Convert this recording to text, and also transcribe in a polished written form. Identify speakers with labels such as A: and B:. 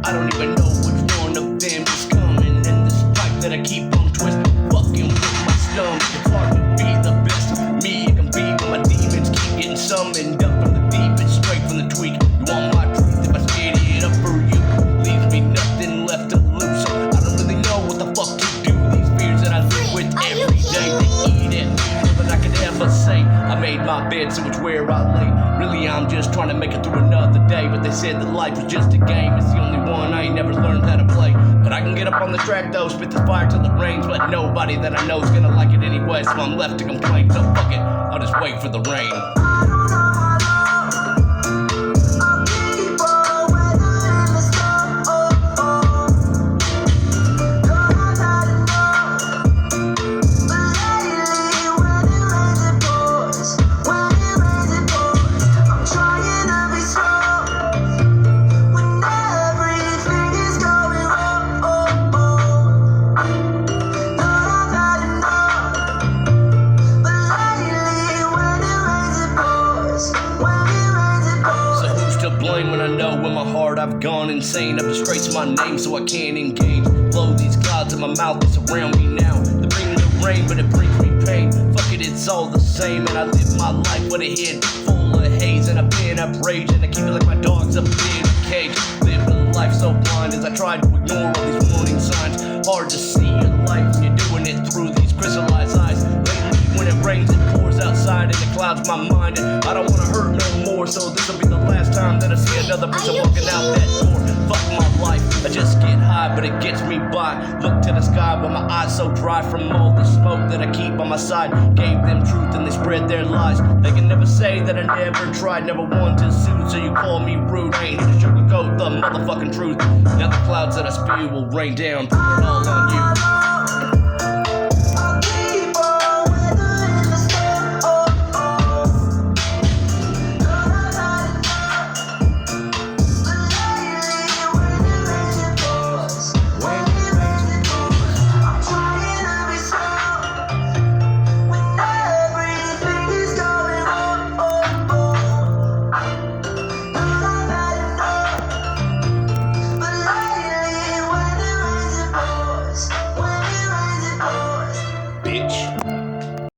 A: I don't even know which one of them is coming. And this pipe that I keep on twisting, fucking with my stomach. It's hard to be the best me I can be when my demons keep getting summoned up from the deep and straight from the tweak. You want my truth? If I spit it up for you, leaves me nothing left to lose. So I don't really know what the fuck to do. These fears that I live with every day, they eat at me more than I could ever say. I made my bed, so it's where I lay. Really, I'm just trying to make it through another day. But they said that life was just a game. It's the only one I ain't never learned how to play. But I can get up on the track though, spit the fire till it rains. But nobody that I know is gonna like it anyway, so I'm left to complain. So fuck it, I'll just wait for the rain. When I know in my heart I've gone insane, I've disgraced my name so I can't engage. Blow these clouds in my mouth that surround me now. They bring the rain but it brings me pain. Fuck it, it's all the same. And I live my life with a head full of haze. And I've been upraged and I keep it like my dog's up in a cage. Live a life so blind as I try to ignore all these warning signs. Hard to see in life when you're doing it through these crystallized eyes. Lately when it rains it pours outside and it clouds my mind. And I don't wanna hurt no more, so this'll be the last time that I see another person walking out that door. Fuck my life, I just get high, but it gets me by. Look to the sky, but my eyes so dry from all the smoke that I keep on my side. Gave them truth and they spread their lies. They can never say that I never tried, never wanted to soothe, so you call me rude. I ain't here to sugarcoat the motherfucking truth. Now the clouds that I spew will rain down, pour it all on you.